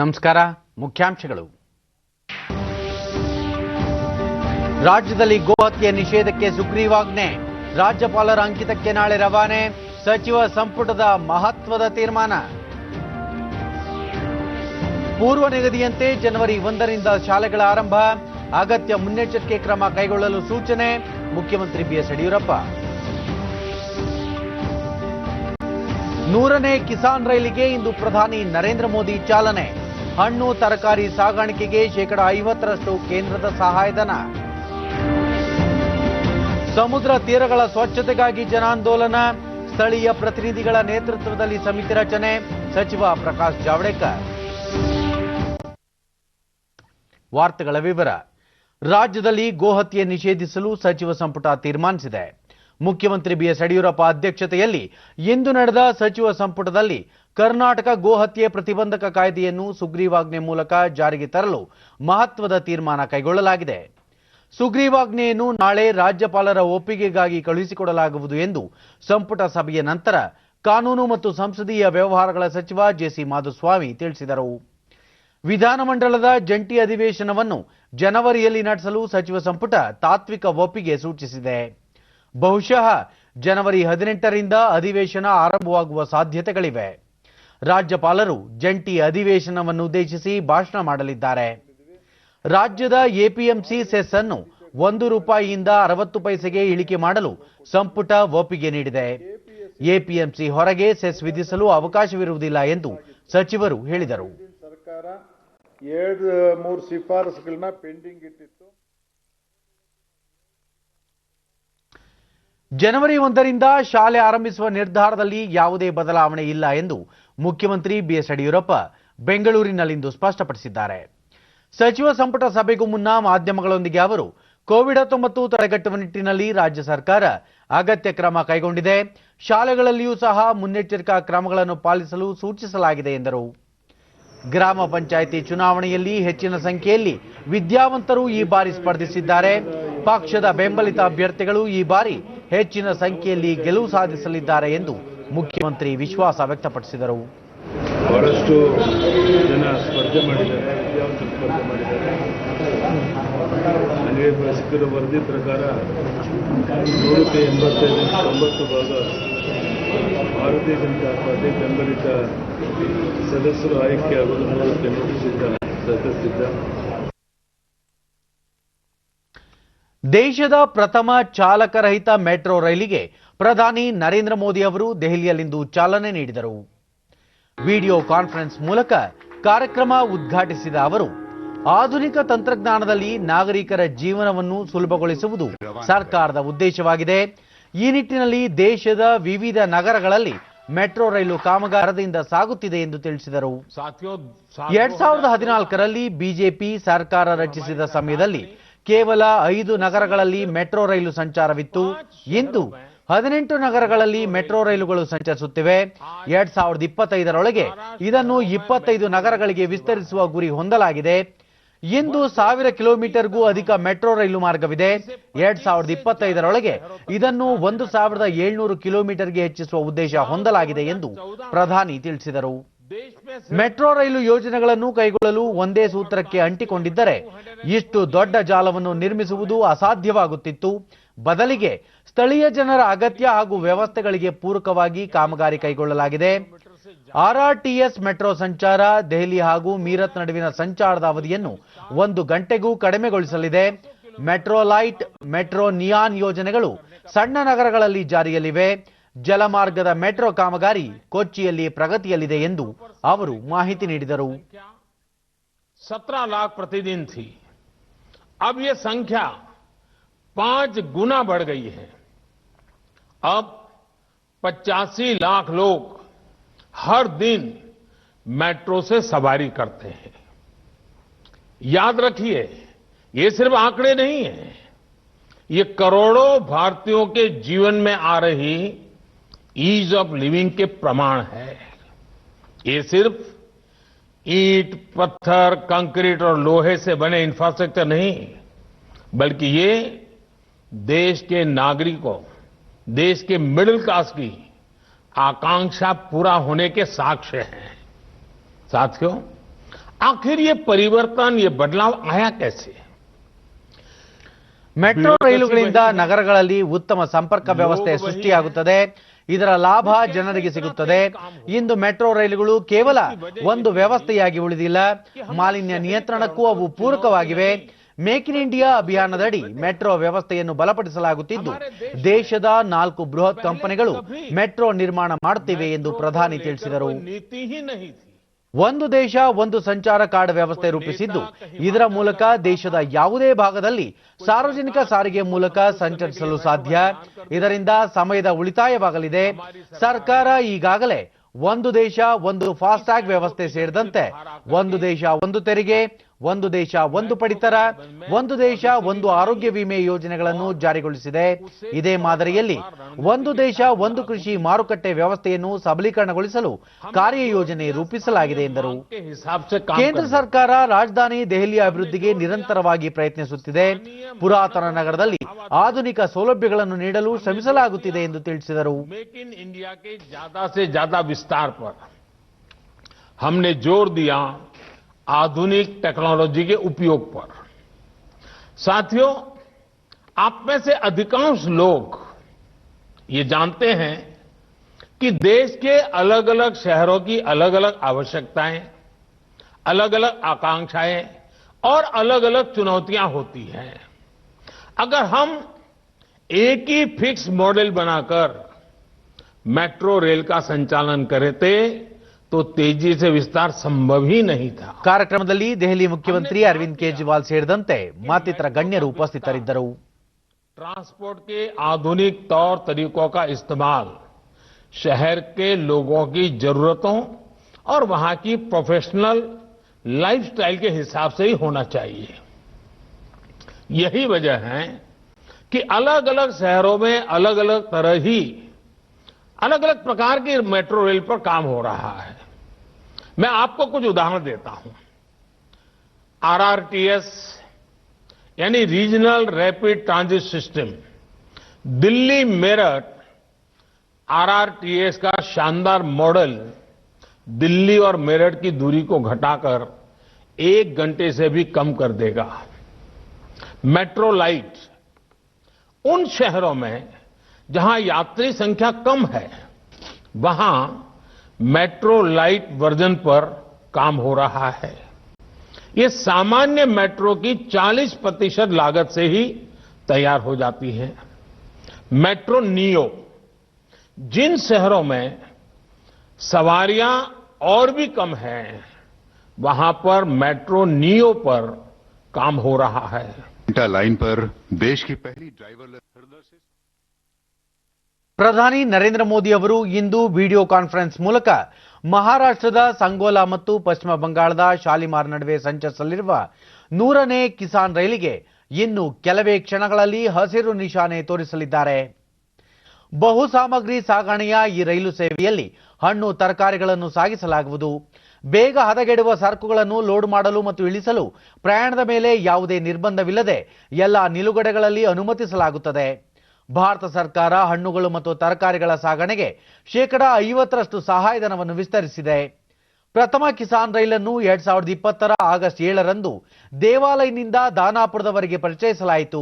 ನಮಸ್ಕಾರ. ಮುಖ್ಯಾಂಶಗಳು. ರಾಜ್ಯದಲ್ಲಿ ಗೋಹತ್ಯೆ ನಿಷೇಧಕ್ಕೆ ಸುಗ್ರೀವಾಜ್ಞೆ, ರಾಜ್ಯಪಾಲರ ಅಂಕಿತಕ್ಕೆ ನಾಳೆ ರವಾನೆ, ಸಚಿವ ಸಂಪುಟದ ಮಹತ್ವದ ತೀರ್ಮಾನ. ಪೂರ್ವ ನಿಗದಿಯಂತೆ ಜನವರಿ 1ರಿಂದ ಶಾಲೆಗಳ ಆರಂಭ, ಅಗತ್ಯ ಮುನ್ನೆಚ್ಚರಿಕೆ ಕ್ರಮ ಕೈಗೊಳ್ಳಲು ಸೂಚನೆ, ಮುಖ್ಯಮಂತ್ರಿ ಬಿಎಸ್ ಯಡಿಯೂರಪ್ಪ. 100ನೇ ಕಿಸಾನ್ ರೈಲಿಗೆ ಇಂದು ಪ್ರಧಾನಿ ನರೇಂದ್ರ ಮೋದಿ ಚಾಲನೆ, ಹಣ್ಣು ತರಕಾರಿ ಸಾಗಾಣಿಕೆಗೆ ಶೇಕಡ 50ರಷ್ಟು ಕೇಂದ್ರದ ಸಹಾಯಧನ. ಸಮುದ್ರ ತೀರಗಳ ಸ್ವಚ್ಛತೆಗಾಗಿ ಜನಾಂದೋಲನ, ಸ್ಥಳೀಯ ಪ್ರತಿನಿಧಿಗಳ ನೇತೃತ್ವದಲ್ಲಿ ಸಮಿತಿ ರಚನೆ, ಸಚಿವ ಪ್ರಕಾಶ್ ಜಾವಡೇಕರ್. ವಾರ್ತೆಗಳ ವಿವರ. ರಾಜ್ಯದಲ್ಲಿ ಗೋಹತ್ಯೆ ನಿಷೇಧಿಸಲು ಸಚಿವ ಸಂಪುಟ ತೀರ್ಮಾನಿಸಿದೆ. ಮುಖ್ಯಮಂತ್ರಿ ಬಿಎಸ್ ಯಡಿಯೂರಪ್ಪ ಅಧ್ಯಕ್ಷತೆಯಲ್ಲಿ ಇಂದು ನಡೆದ ಸಚಿವ ಸಂಪುಟದಲ್ಲಿ ಕರ್ನಾಟಕ ಗೋಹತ್ಯೆ ಪ್ರತಿಬಂಧಕ ಕಾಯ್ದೆಯನ್ನು ಸುಗ್ರೀವಾಜ್ಞೆ ಮೂಲಕ ಜಾರಿಗೆ ತರಲು ಮಹತ್ವದ ತೀರ್ಮಾನ ಕೈಗೊಳ್ಳಲಾಗಿದೆ. ಸುಗ್ರೀವಾಜ್ಞೆಯನ್ನು ನಾಳೆ ರಾಜ್ಯಪಾಲರ ಒಪ್ಪಿಗೆಗಾಗಿ ಕಳುಹಿಸಿಕೊಡಲಾಗುವುದು ಎಂದು ಸಂಪುಟ ಸಭೆಯ ನಂತರ ಕಾನೂನು ಮತ್ತು ಸಂಸದೀಯ ವ್ಯವಹಾರಗಳ ಸಚಿವ ಜೆಸಿ ಮಾಧುಸ್ವಾಮಿ ತಿಳಿಸಿದರು. ವಿಧಾನಮಂಡಲದ ಜಂಟಿ ಅಧಿವೇಶನವನ್ನು ಜನವರಿಯಲ್ಲಿ ನಡೆಸಲು ಸಚಿವ ಸಂಪುಟ ತಾತ್ವಿಕ ಒಪ್ಪಿಗೆ ಸೂಚಿಸಿದೆ. ಬಹುಶಃ ಜನವರಿ 18ರಿಂದ ಅಧಿವೇಶನ ಆರಂಭವಾಗುವ ಸಾಧ್ಯತೆಗಳಿವೆ. ರಾಜ್ಯಪಾಲರು ಜಂಟಿ ಅಧಿವೇಶನವನ್ನು ಉದ್ದೇಶಿಸಿ ಭಾಷಣ ಮಾಡಲಿದ್ದಾರೆ. ರಾಜ್ಯದ ಎಪಿಎಂಸಿ ಸೆಸ್ ಅನ್ನು ₹1ಯಿಂದ 60 ಪೈಸೆಗೆ ಇಳಿಕೆ ಮಾಡಲು ಸಂಪುಟ ಒಪ್ಪಿಗೆ ನೀಡಿದೆ. ಎಪಿಎಂಸಿ ಹೊರಗೆ ಸೆಸ್ ವಿಧಿಸಲು ಅವಕಾಶವಿರುವುದಿಲ್ಲ ಎಂದು ಸಚಿವರು ಹೇಳಿದರು. ಸರ್ಕಾರ 2-3 ಶಿಫಾರಸುಗಳನ್ನ ಪೆಂಡಿಂಗ್ ಇಟ್ಟಿತ್ತು. ಜನವರಿ 1ರಿಂದ ಶಾಲೆ ಆರಂಭಿಸುವ ನಿರ್ಧಾರದಲ್ಲಿ ಯಾವುದೇ ಬದಲಾವಣೆ ಇಲ್ಲ ಎಂದು ಮುಖ್ಯಮಂತ್ರಿ ಬಿಎಸ್ ಯಡಿಯೂರಪ್ಪ ಬೆಂಗಳೂರಿನಲ್ಲಿಂದು ಸ್ಪಷ್ಟಪಡಿಸಿದ್ದಾರೆ. ಸಚಿವ ಸಂಪುಟ ಸಭೆಗೂ ಮುನ್ನ ಮಾಧ್ಯಮಗಳೊಂದಿಗೆ ಅವರು ಕೋವಿಡ್-19 ತಡೆಗಟ್ಟುವ ನಿಟ್ಟಿನಲ್ಲಿ ರಾಜ್ಯ ಸರ್ಕಾರ ಅಗತ್ಯ ಕ್ರಮ ಕೈಗೊಂಡಿದೆ, ಶಾಲೆಗಳಲ್ಲಿಯೂ ಸಹ ಮುನ್ನೆಚ್ಚರಿಕಾ ಕ್ರಮಗಳನ್ನು ಪಾಲಿಸಲು ಸೂಚಿಸಲಾಗಿದೆ ಎಂದರು. ಗ್ರಾಮ ಪಂಚಾಯಿತಿ ಚುನಾವಣೆಯಲ್ಲಿ ಹೆಚ್ಚಿನ ಸಂಖ್ಯೆಯಲ್ಲಿ ವಿದ್ಯಾವಂತರು ಈ ಬಾರಿ ಸ್ಪರ್ಧಿಸಿದ್ದಾರೆ. ಪಕ್ಷದ ಬೆಂಬಲಿತ ಅಭ್ಯರ್ಥಿಗಳು ಈ ಬಾರಿ ಹೆಚ್ಚಿನ ಸಂಖ್ಯೆಯಲ್ಲಿ ಗೆಲುವು ಸಾಧಿಸಲಿದ್ದಾರೆ ಎಂದು ಮುಖ್ಯಮಂತ್ರಿ ವಿಶ್ವಾಸ ವ್ಯಕ್ತಪಡಿಸಿದರು. ಬಹಳಷ್ಟು ಜನ ಸ್ಪರ್ಧೆ ಮಾಡಿದ್ದಾರೆ, ವಿದ್ಯಾವಂತರು ಸ್ಪರ್ಧೆ ಮಾಡಿದ್ದಾರೆ. ನನಗೆ ಸಿಕ್ಕಿದ ವರದಿ ಪ್ರಕಾರ 185-90 ಭಾಗ ಭಾರತೀಯ ಜನತಾ ಪಾರ್ಟಿ ಬೆಂಬಲಿತ ಸದಸ್ಯರು ಆಯ್ಕೆಯಾಗಲು 100ಕ್ಕೆ ನೋಟಿಸಿದ್ದ ಸದಸ್ಯರಿದ್ದ. ದೇಶದ ಪ್ರಥಮ ಚಾಲಕರಹಿತ ಮೆಟ್ರೋ ರೈಲಿಗೆ ಪ್ರಧಾನಿ ನರೇಂದ್ರ ಮೋದಿ ಅವರು ದೆಹಲಿಯಲ್ಲಿಂದು ಚಾಲನೆ ನೀಡಿದರು. ವಿಡಿಯೋ ಕಾನ್ಫರೆನ್ಸ್ ಮೂಲಕ ಕಾರ್ಯಕ್ರಮ ಉದ್ಘಾಟಿಸಿದ ಅವರು, ಆಧುನಿಕ ತಂತ್ರಜ್ಞಾನದಲ್ಲಿ ನಾಗರಿಕರ ಜೀವನವನ್ನು ಸುಲಭಗೊಳಿಸುವುದು ಸರ್ಕಾರದ ಉದ್ದೇಶವಾಗಿದೆ. ಈ ನಿಟ್ಟಿನಲ್ಲಿ ದೇಶದ ವಿವಿಧ ನಗರಗಳಲ್ಲಿ ಮೆಟ್ರೋ ರೈಲು ಕಾಮಗಾರದಿಂದ ಸಾಗುತ್ತಿದೆ ಎಂದು ತಿಳಿಸಿದರು. 2014ರಲ್ಲಿ ಬಿಜೆಪಿ ಸರ್ಕಾರ ರಚಿಸಿದ ಸಮಯದಲ್ಲಿ ಕೇವಲ 5 ನಗರಗಳಲ್ಲಿ ಮೆಟ್ರೋ ರೈಲು ಸಂಚಾರವಿತ್ತು. ಇಂದು 18 ನಗರಗಳಲ್ಲಿ ಮೆಟ್ರೋ ರೈಲುಗಳು ಸಂಚರಿಸುತ್ತಿವೆ. 2025ರೊಳಗೆ ಇದನ್ನು 25 ನಗರಗಳಿಗೆ ವಿಸ್ತರಿಸುವ ಗುರಿ ಹೊಂದಲಾಗಿದೆ. ಇಂದು 1000 ಕಿಲೋಮೀಟರ್ಗೂ ಅಧಿಕ ಮೆಟ್ರೋ ರೈಲು ಮಾರ್ಗವಿದೆ. 2025ರೊಳಗೆ ಇದನ್ನು 1700 ಕಿಲೋಮೀಟರ್ಗೆ ಹೆಚ್ಚಿಸುವ ಉದ್ದೇಶ ಹೊಂದಲಾಗಿದೆ ಎಂದು ಪ್ರಧಾನಿ ತಿಳಿಸಿದರು. ಮೆಟ್ರೋ ರೈಲು ಯೋಜನೆಗಳನ್ನು ಕೈಗೊಳ್ಳಲು ಒಂದೇ ಸೂತ್ರಕ್ಕೆ ಅಂಟಿಕೊಂಡಿದ್ದರೆ ಇಷ್ಟು ದೊಡ್ಡ ಜಾಲವನ್ನು ನಿರ್ಮಿಸುವುದು ಅಸಾಧ್ಯವಾಗುತ್ತಿತ್ತು. ಬದಲಿಗೆ ಸ್ಥಳೀಯ ಜನರ ಅಗತ್ಯ ಹಾಗೂ ವ್ಯವಸ್ಥೆಗಳಿಗೆ ಪೂರಕವಾಗಿ ಕಾಮಗಾರಿ ಕೈಗೊಳ್ಳಲಾಗಿದೆ. ಆರ್ಆರ್ಟಿಎಸ್ ಮೆಟ್ರೋ ಸಂಚಾರ ದೆಹಲಿ ಹಾಗೂ ಮೀರತ್ ನಡುವಿನ ಸಂಚಾರದ ಅವಧಿಯನ್ನು 1 ಗಂಟೆಗೂ ಕಡಿಮೆಗೊಳಿಸಲಿದೆ. ಮೆಟ್ರೋ ಲೈಟ್, ಮೆಟ್ರೋ ನಿಯಾನ್ ಯೋಜನೆಗಳು ಸಣ್ಣ ನಗರಗಳಲ್ಲಿ ಜಾರಿಯಲ್ಲಿವೆ. ಜಲಮಾರ್ಗದ ಮೆಟ್ರೋ ಕಾಮಗಾರಿ ಕೊಚ್ಚಿಯಲ್ಲಿ ಪ್ರಗತಿಯಲ್ಲಿದೆ ಎಂದು ಅವರು ಮಾಹಿತಿ ನೀಡಿದರು. 17 लाख प्रतिदिन थी, अब ये संख्या 5 गुना बढ़ गई है. अब 85 लाख लोग हर दिन मेट्रो से सवारी करते हैं. याद रखिए, ये सिर्फ आंकड़े नहीं है, ये करोड़ों भारतीयों के जीवन में आ रही ईज ऑफ लिविंग के प्रमाण है. ये सिर्फ ईंट, पत्थर, कंक्रीट और लोहे से बने इंफ्रास्ट्रक्चर नहीं, बल्कि ये देश के नागरिकों, देश के मिडिल क्लास की आकांक्षा पूरा होने के साक्ष्य हैं. साथियों, आखिर ये परिवर्तन, ये बदलाव आया कैसे? ಮೆಟ್ರೋ ರೈಲುಗಳಿಂದ ನಗರಗಳಲ್ಲಿ ಉತ್ತಮ ಸಂಪರ್ಕ ವ್ಯವಸ್ಥೆ ಸೃಷ್ಟಿಯಾಗುತ್ತದೆ. ಇದರ ಲಾಭ ಜನರಿಗೆ ಸಿಗುತ್ತದೆ. ಇಂದು ಮೆಟ್ರೋ ರೈಲುಗಳು ಕೇವಲ ಒಂದು ವ್ಯವಸ್ಥೆಯಾಗಿ ಉಳಿದಿಲ್ಲ, ಮಾಲಿನ್ಯ ನಿಯಂತ್ರಣಕ್ಕೂ ಅವು ಪೂರಕವಾಗಿವೆ. ಮೇಕ್ ಇನ್ ಇಂಡಿಯಾ ಅಭಿಯಾನದಡಿ ಮೆಟ್ರೋ ವ್ಯವಸ್ಥೆಯನ್ನು ಬಲಪಡಿಸಲಾಗುತ್ತಿದ್ದು, ದೇಶದ 4 ಬೃಹತ್ ಕಂಪನಿಗಳು ಮೆಟ್ರೋ ನಿರ್ಮಾಣ ಮಾಡುತ್ತಿವೆ ಎಂದು ಪ್ರಧಾನಿ ತಿಳಿಸಿದರು. ಒಂದು ದೇಶ ಒಂದು ಸಂಚಾರ ಕಾರ್ಡ್ ವ್ಯವಸ್ಥೆ ರೂಪಿಸಿದ್ದು, ಇದರ ಮೂಲಕ ದೇಶದ ಯಾವುದೇ ಭಾಗದಲ್ಲಿ ಸಾರ್ವಜನಿಕ ಸಾರಿಗೆ ಮೂಲಕ ಸಂಚರಿಸಲು ಸಾಧ್ಯ. ಇದರಿಂದ ಸಮಯದ ಉಳಿತಾಯವಾಗಲಿದೆ. ಸರ್ಕಾರ ಈಗಾಗಲೇ ಒಂದು ದೇಶ ಒಂದು ಫಾಸ್ಟ್ಯಾಗ್ ವ್ಯವಸ್ಥೆ ಸೇರಿದಂತೆ ಒಂದು ದೇಶ ಒಂದು ತೆರಿಗೆ, ಒಂದು ದೇಶ ಒಂದು ಪಡಿತರ, ಒಂದು ದೇಶ ಒಂದು ಆರೋಗ್ಯ ವಿಮೆ ಯೋಜನೆಗಳನ್ನು ಜಾರಿಗೊಳಿಸಿದೆ. ಇದೇ ಮಾದರಿಯಲ್ಲಿ ಒಂದು ದೇಶ ಒಂದು ಕೃಷಿ ಮಾರುಕಟ್ಟೆ ವ್ಯವಸ್ಥೆಯನ್ನು ಸಬಲೀಕರಣಗೊಳಿಸಲು ಕಾರ್ಯಯೋಜನೆ ರೂಪಿಸಲಾಗಿದೆ ಎಂದರು. ಕೇಂದ್ರ ಸರ್ಕಾರ ರಾಜಧಾನಿ ದೆಹಲಿಯ ಅಭಿವೃದ್ಧಿಗೆ ನಿರಂತರವಾಗಿ ಪ್ರಯತ್ನಿಸುತ್ತಿದೆ. ಪುರಾತನ ನಗರದಲ್ಲಿ ಆಧುನಿಕ ಸೌಲಭ್ಯಗಳನ್ನು ನೀಡಲು ಶ್ರಮಿಸಲಾಗುತ್ತಿದೆ ಎಂದು ತಿಳಿಸಿದರು. मेक इन इंडिया के ज्यादा से ज्यादा विस्तार पर हमने जोर दिया, आधुनिक टेक्नोलॉजी के उपयोग पर। साथियों, आप में से अधिकांश लोग ये जानते हैं कि देश के अलग अलग शहरों की अलग अलग आवश्यकताएं, अलग अलग आकांक्षाएं और अलग अलग चुनौतियां होती हैं। अगर हम एक ही फिक्स मॉडल बनाकर मेट्रो रेल का संचालन करते तो तेजी से विस्तार संभव ही नहीं था. ಕಾರ್ಯಕ್ರಮದಲ್ಲಿ ದೆಹಲಿ ಮುಖ್ಯಮಂತ್ರಿ ಅರವಿಂದ್ ಕೇಜ್ರಿವಾಲ್ ಸೇರಿದಂತೆ ಮತ್ತಿತರ ಗಣ್ಯರು ಉಪಸ್ಥಿತರಿದ್ದರು. ट्रांसपोर्ट के आधुनिक तौर तरीकों का इस्तेमाल शहर के लोगों की जरूरतों और वहां की प्रोफेशनल लाइफस्टाइल के हिसाब से ही होना चाहिए. यही वजह है कि अलग अलग शहरों में अलग अलग तरह ही अलग अलग प्रकार की मेट्रो रेल पर काम हो रहा है. मैं आपको कुछ उदाहरण देता हूं. आरआरटीएस यानी regional rapid transit system, Delhi Meerut RRTS का शानदार मॉडल दिल्ली और मेरठ की दूरी को घटाकर 1 घंटे से भी कम कर देगा. मेट्रो लाइट उन शहरों में जहां यात्री संख्या कम है, वहां मेट्रो लाइट वर्जन पर काम हो रहा है. ये सामान्य मेट्रो की 40% लागत से ही तैयार हो जाती है. मेट्रो नियो जिन शहरों में सवारियां और भी कम हैं, वहां पर मेट्रो नियो पर काम हो रहा है. लाइन पर देश की पहली ड्राइवरलेस ಪ್ರಧಾನಿ ನರೇಂದ್ರ ಮೋದಿ ಅವರು ಇಂದು ವಿಡಿಯೋ ಕಾನ್ಫರೆನ್ಸ್ ಮೂಲಕ ಮಹಾರಾಷ್ಟ್ರದ ಸಂಗೋಲಾ ಮತ್ತು ಪಶ್ಚಿಮ ಬಂಗಾಳದ ಶಾಲಿಮಾರ್ ನಡುವೆ ಸಂಚರಿಸಲಿರುವ 100ನೇ ಕಿಸಾನ್ ರೈಲಿಗೆ ಇನ್ನು ಕೆಲವೇ ಕ್ಷಣಗಳಲ್ಲಿ ಹಸಿರು ನಿಶಾನೆ ತೋರಿಸಲಿದ್ದಾರೆ. ಬಹು ಸಾಮಗ್ರಿ ಸಾಗಣೆಯ ಈ ರೈಲು ಸೇವೆಯಲ್ಲಿ ಹಣ್ಣು ತರಕಾರಿಗಳನ್ನು ಸಾಗಿಸಲಾಗುವುದು. ಬೇಗ ಹದಗೆಡುವ ಸರಕುಗಳನ್ನು ಲೋಡ್ ಮಾಡಲು ಮತ್ತು ಇಳಿಸಲು ಪ್ರಯಾಣದ ಮೇಲೆ ಯಾವುದೇ ನಿರ್ಬಂಧವಿಲ್ಲದೆ ಎಲ್ಲ ನಿಲುಗಡೆಗಳಲ್ಲಿ ಅನುಮತಿಸಲಾಗುತ್ತದೆ. ಭಾರತ ಸರ್ಕಾರ ಹಣ್ಣುಗಳು ಮತ್ತು ತರಕಾರಿಗಳ ಸಾಗಣೆಗೆ 50% ಸಹಾಯಧನವನ್ನು ವಿಸ್ತರಿಸಿದೆ. ಪ್ರಥಮ ಕಿಸಾನ್ ರೈಲನ್ನು 2020ರ ಆಗಸ್ಟ್ 7ರಂದು ದೇವಾಲಯದಿಂದ ದಾನಾಪುರದವರೆಗೆ ಪರಿಚಯಿಸಲಾಯಿತು.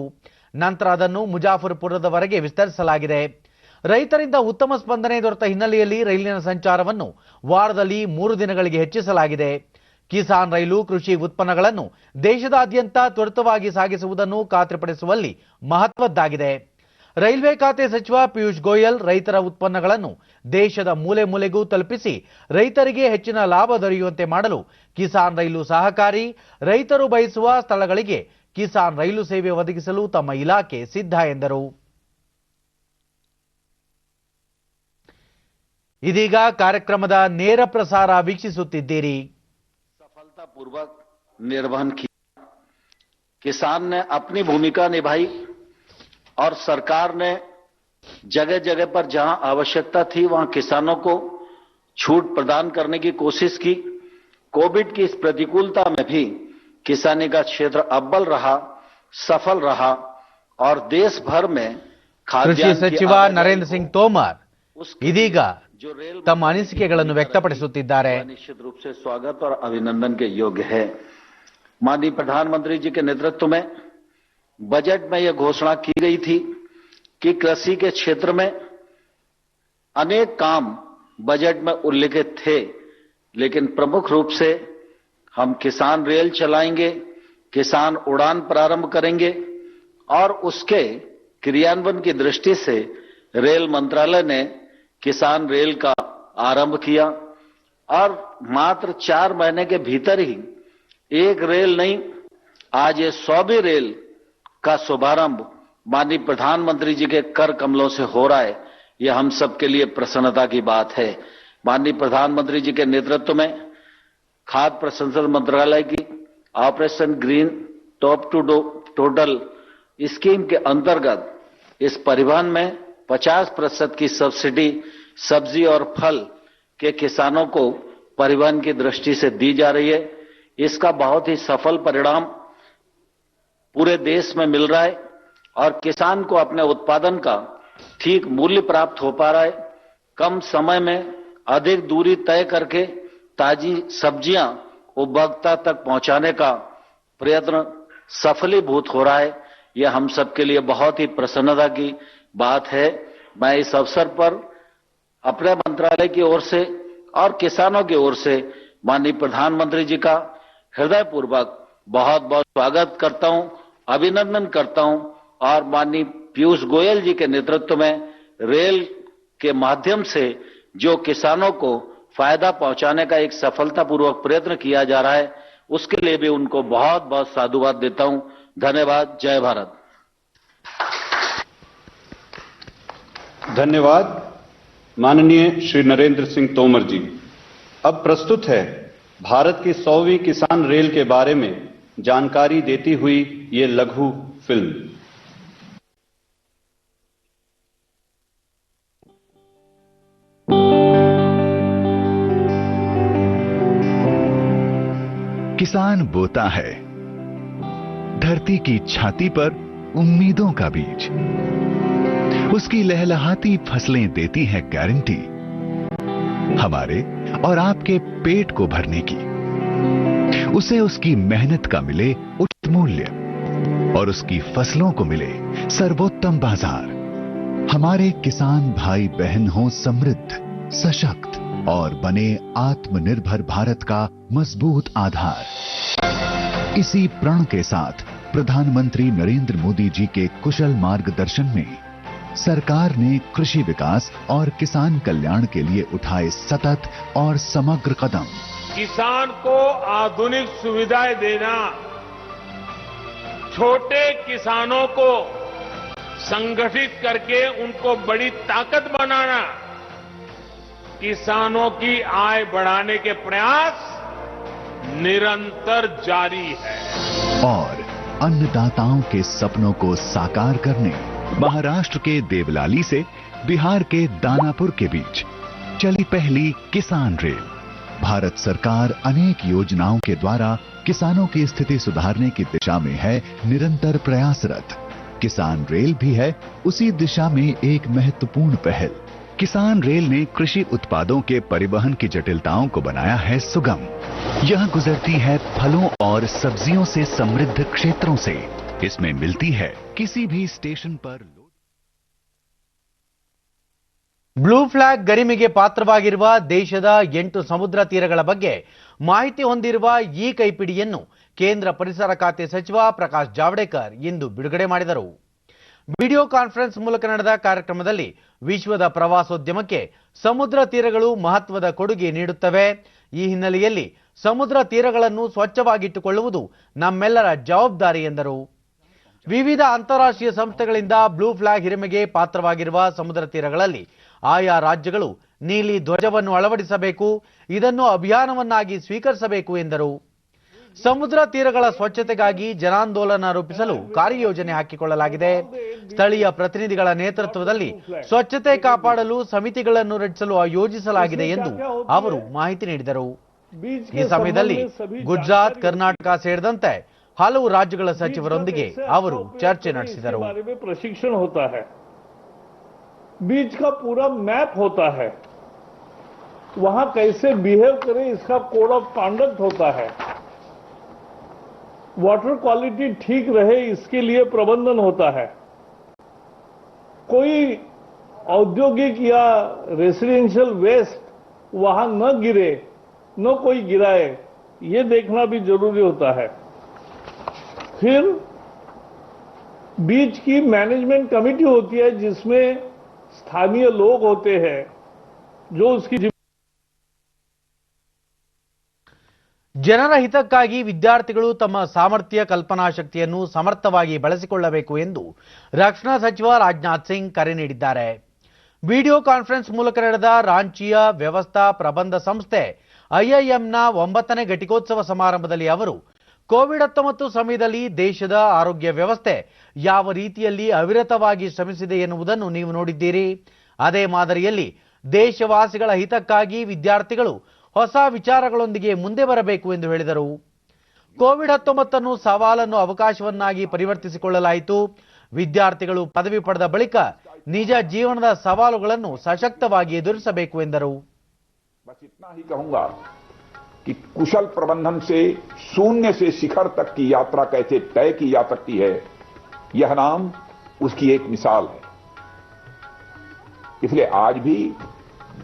ನಂತರ ಅದನ್ನು ಮುಜಾಫರ್ಪುರದವರೆಗೆ ವಿಸ್ತರಿಸಲಾಗಿದೆ. ರೈತರಿಂದ ಉತ್ತಮ ಸ್ಪಂದನೆ ದೊರೆತ ಹಿನ್ನೆಲೆಯಲ್ಲಿ ರೈಲಿನ ಸಂಚಾರವನ್ನು ವಾರದಲ್ಲಿ 3 ದಿನಗಳಿಗೆ ಹೆಚ್ಚಿಸಲಾಗಿದೆ. ಕಿಸಾನ್ ರೈಲು ಕೃಷಿ ಉತ್ಪನ್ನಗಳನ್ನು ದೇಶದಾದ್ಯಂತ ತ್ವರಿತವಾಗಿ ಸಾಗಿಸುವುದನ್ನು ಖಾತ್ರಿಪಡಿಸುವಲ್ಲಿ ಮಹತ್ವದ್ದಾಗಿದೆ. ರೈಲ್ವೆ ಖಾತೆ ಸಚಿವ ಪಿಯೂಷ್ ಗೋಯಲ್ ರೈತರ ಉತ್ಪನ್ನಗಳನ್ನು ದೇಶದ ಮೂಲೆ ಮೂಲೆಗೂ ತಲುಪಿಸಿ ರೈತರಿಗೆ ಹೆಚ್ಚಿನ ಲಾಭ ದೊರೆಯುವಂತೆ ಮಾಡಲು ಕಿಸಾನ್ ರೈಲು ಸಹಕಾರಿ. ರೈತರು ಬಯಸುವ ಸ್ಥಳಗಳಿಗೆ ಕಿಸಾನ್ ರೈಲು ಸೇವೆ ಒದಗಿಸಲು ತಮ್ಮ ಇಲಾಖೆ ಸಿದ್ಧ ಎಂದರು. ಇದೀಗ ಕಾರ್ಯಕ್ರಮದ ನೇರ ಪ್ರಸಾರ ವೀಕ್ಷಿಸುತ್ತಿದ್ದೀರಿ. सफलतापूर्वक निर्वहन किया. किसान ने अपनी भूमिका निभाई और सरकार ने जगह जगह पर जहां आवश्यकता थी वहां किसानों को छूट प्रदान करने की कोशिश की. कोविड की इस प्रतिकूलता में भी किसानी का क्षेत्र अव्वल रहा, सफल रहा और देश भर में ಕೃಷಿ ಸಚಿವ ನರೇಂದ್ರ ಸಿಂಗ್ ತೋಮರ್ ಇದೀಗ ತಮ್ಮ ಅನಿಸಿಕೆಗಳನ್ನು ವ್ಯಕ್ತಪಡಿಸುತ್ತಿದ್ದಾರೆ. निश्चित रूप से स्वागत और अभिनंदन के योग्य है। माननीय प्रधानमंत्री जी के नेतृत्व में बजट में यह घोषणा की गई थी कि कृषि के क्षेत्र में अनेक काम बजट में उल्लेखित थे, लेकिन प्रमुख रूप से हम किसान रेल चलाएंगे, किसान उड़ान प्रारंभ करेंगे और उसके क्रियान्वयन की दृष्टि से रेल मंत्रालय ने किसान रेल का आरंभ किया और मात्र 4 महीने के भीतर ही एक रेल नहीं, आज ये 100वीं रेल का शुभारंभ माननीय प्रधानमंत्री जी के कर कमलों से हो रहा है। यह हम सबके लिए प्रसन्नता की बात है। माननीय प्रधानमंत्री जी के नेतृत्व में खाद्य प्रसंस्करण मंत्रालय की operation green top to total scheme के अंतर्गत इस परिवहन में 50% की सब्सिडी सब्जी और फल के किसानों को परिवहन की दृष्टि से दी जा रही है। इसका बहुत ही सफल परिणाम पूरे देश में मिल रहा है और किसान को अपने उत्पादन का ठीक मूल्य प्राप्त हो पा रहा है। कम समय में अधिक दूरी तय करके ताजी सब्जियां उपभोक्ता तक पहुंचाने का प्रयत्न सफलीभूत हो रहा है। यह हम सबके लिए बहुत ही प्रसन्नता की बात है। मैं इस अवसर पर अपने मंत्रालय की ओर से और किसानों की ओर से माननीय प्रधानमंत्री जी का हृदयपूर्वक बहुत बहुत स्वागत करता हूं, अभिनंदन करता हूं और माननीय पीयूष गोयल जी के नेतृत्व में रेल के माध्यम से जो किसानों को फायदा पहुंचाने का एक सफलतापूर्वक प्रयत्न किया जा रहा है, उसके लिए भी उनको बहुत बहुत साधुवाद देता हूं। धन्यवाद। जय भारत। धन्यवाद माननीय श्री नरेंद्र सिंह तोमर जी। अब प्रस्तुत है भारत की 100वीं किसान रेल के बारे में जानकारी देती हुई ये लघु फिल्म। किसान बोता है धरती की छाती पर उम्मीदों का बीज। उसकी लहलहाती फसलें देती हैं गारंटी हमारे और आपके पेट को भरने की। उसे उसकी मेहनत का मिले उचित मूल्य और उसकी फसलों को मिले सर्वोत्तम बाजार। हमारे किसान भाई बहन हो समृद्ध, सशक्त और बने आत्मनिर्भर भारत का मजबूत आधार। इसी प्रण के साथ प्रधानमंत्री नरेंद्र मोदी जी के कुशल मार्गदर्शन में सरकार ने कृषि विकास और किसान कल्याण के लिए उठाए सतत और समग्र कदम। किसान को आधुनिक सुविधाएं देना, छोटे किसानों को संगठित करके उनको बड़ी ताकत बनाना, किसानों की आय बढ़ाने के प्रयास निरंतर जारी है और अन्नदाताओं के सपनों को साकार करने महाराष्ट्र के देवलाली से बिहार के दानापुर के बीच चली पहली किसान रेल। भारत सरकार अनेक योजनाओं के द्वारा किसानों की स्थिति सुधारने की दिशा में है निरंतर प्रयासरत। किसान रेल भी है उसी दिशा में एक महत्वपूर्ण पहल। किसान रेल ने कृषि उत्पादों के परिवहन की जटिलताओं को बनाया है सुगम। यह गुजरती है फलों और सब्जियों से समृद्ध क्षेत्रों से। इसमें मिलती है किसी भी स्टेशन पर। ಬ್ಲೂ ಫ್ಲಾಗ್ ಗರಿಮೆಗೆ ಪಾತ್ರವಾಗಿರುವ ದೇಶದ 8 ಸಮುದ್ರ ತೀರಗಳ ಬಗ್ಗೆ ಮಾಹಿತಿ ಹೊಂದಿರುವ ಈ ಕೈಪಿಡಿಯನ್ನು ಕೇಂದ್ರ ಪರಿಸರ ಖಾತೆ ಸಚಿವ ಪ್ರಕಾಶ್ ಜಾವಡೇಕರ್ ಇಂದು ಬಿಡುಗಡೆ ಮಾಡಿದರು. ವಿಡಿಯೋ ಕಾನ್ಫರೆನ್ಸ್ ಮೂಲಕ ನಡೆದ ಕಾರ್ಯಕ್ರಮದಲ್ಲಿ ವಿಶ್ವದ ಪ್ರವಾಸೋದ್ಯಮಕ್ಕೆ ಸಮುದ್ರ ತೀರಗಳು ಮಹತ್ವದ ಕೊಡುಗೆ ನೀಡುತ್ತವೆ. ಈ ಹಿನ್ನೆಲೆಯಲ್ಲಿ ಸಮುದ್ರ ತೀರಗಳನ್ನು ಸ್ವಚ್ಛವಾಗಿಟ್ಟುಕೊಳ್ಳುವುದು ನಮ್ಮೆಲ್ಲರ ಜವಾಬ್ದಾರಿ ಎಂದರು. ವಿವಿಧ ಅಂತಾರಾಷ್ಟ್ರೀಯ ಸಂಸ್ಥೆಗಳಿಂದ ಬ್ಲೂ ಫ್ಲಾಗ್ ಹಿರಿಮೆಗೆ ಪಾತ್ರವಾಗಿರುವ ಸಮುದ್ರ ತೀರಗಳಲ್ಲಿ ಆಯಾ ರಾಜ್ಯಗಳು ನೀಲಿ ಧ್ವಜವನ್ನು ಅಳವಡಿಸಬೇಕು, ಇದನ್ನು ಅಭಿಯಾನವನ್ನಾಗಿ ಸ್ವೀಕರಿಸಬೇಕು ಎಂದರು. ಸಮುದ್ರ ತೀರಗಳ ಸ್ವಚ್ಛತೆಗಾಗಿ ಜನಾಂದೋಲನ ರೂಪಿಸಲು ಕಾರ್ಯಯೋಜನೆ ಹಾಕಿಕೊಳ್ಳಲಾಗಿದೆ. ಸ್ಥಳೀಯ ಪ್ರತಿನಿಧಿಗಳ ನೇತೃತ್ವದಲ್ಲಿ ಸ್ವಚ್ಛತೆ ಕಾಪಾಡಲು ಸಮಿತಿಗಳನ್ನು ರಚಿಸಲು ಯೋಜಿಸಲಾಗಿದೆ ಎಂದು ಅವರು ಮಾಹಿತಿ ನೀಡಿದರು. ಈ ಸಮಯದಲ್ಲಿ ಗುಜರಾತ್, ಕರ್ನಾಟಕ ಸೇರಿದಂತೆ ಹಲವು ರಾಜ್ಯಗಳ ಸಚಿವರೊಂದಿಗೆ ಅವರು ಚರ್ಚೆ ನಡೆಸಿದರು. बीच का पूरा मैप होता है, वहां कैसे बिहेव करें इसका कोड ऑफ कॉन्डक्ट होता है, वाटर क्वालिटी ठीक रहे इसके लिए प्रबंधन होता है। कोई औद्योगिक या रेसिडेंशियल वेस्ट वहां न गिरे, न कोई गिराए, ये देखना भी जरूरी होता है। फिर बीच की मैनेजमेंट कमेटी होती है जिसमें स्थानीय लोग होते हैं जो उसकी ಜನರ ಹಿತಕ್ಕಾಗಿ ವಿದ್ಯಾರ್ಥಿಗಳು ತಮ್ಮ ಸಾಮರ್ಥ್ಯ ಕಲ್ಪನಾ ಶಕ್ತಿಯನ್ನು ಸಮರ್ಥವಾಗಿ ಬಳಸಿಕೊಳ್ಳಬೇಕು ಎಂದು ರಕ್ಷಣಾ ಸಚಿವ ರಾಜನಾಥ್ ಸಿಂಗ್ ಕರೆ ನೀಡಿದ್ದಾರೆ. ವಿಡಿಯೋ ಕಾನ್ಫರೆನ್ಸ್ ಮೂಲಕ ನಡೆದ ರಾಂಚಿಯ ವ್ಯವಸ್ಥಾ ಪ್ರಬಂಧ ಸಂಸ್ಥೆ ಐಐಎಂನ 9ನೇ ಘಟಿಕೋತ್ಸವ ಸಮಾರಂಭದಲ್ಲಿ ಅವರು ಕೋವಿಡ್-19 ಸಮಯದಲ್ಲಿ ದೇಶದ ಆರೋಗ್ಯ ವ್ಯವಸ್ಥೆ ಯಾವ ರೀತಿಯಲ್ಲಿ ಅವಿರತವಾಗಿ ಶ್ರಮಿಸಿದೆ ಎನ್ನುವುದನ್ನು ನೀವು ನೋಡಿದ್ದೀರಿ. ಅದೇ ಮಾದರಿಯಲ್ಲಿ ದೇಶವಾಸಿಗಳ ಹಿತಕ್ಕಾಗಿ ವಿದ್ಯಾರ್ಥಿಗಳು ಹೊಸ ವಿಚಾರಗಳೊಂದಿಗೆ ಮುಂದೆ ಬರಬೇಕು ಎಂದು ಹೇಳಿದರು. ಕೋವಿಡ್-19 ಅನ್ನು ಸವಾಲನ್ನು ಅವಕಾಶವನ್ನಾಗಿ ಪರಿವರ್ತಿಸಿಕೊಳ್ಳಲಾಯಿತು. ವಿದ್ಯಾರ್ಥಿಗಳು ಪದವಿ ಪಡೆದ ಬಳಿಕ ನಿಜ ಜೀವನದ ಸವಾಲುಗಳನ್ನು ಸಶಕ್ತವಾಗಿ ಎದುರಿಸಬೇಕು ಎಂದರು. बस इतना ही कहूंगा कि कुशल प्रबंधन से शून्य से शिखर तक की यात्रा कैसे तय की जा सकती है, यह नाम उसकी एक मिसाल है. इसलिए आज भी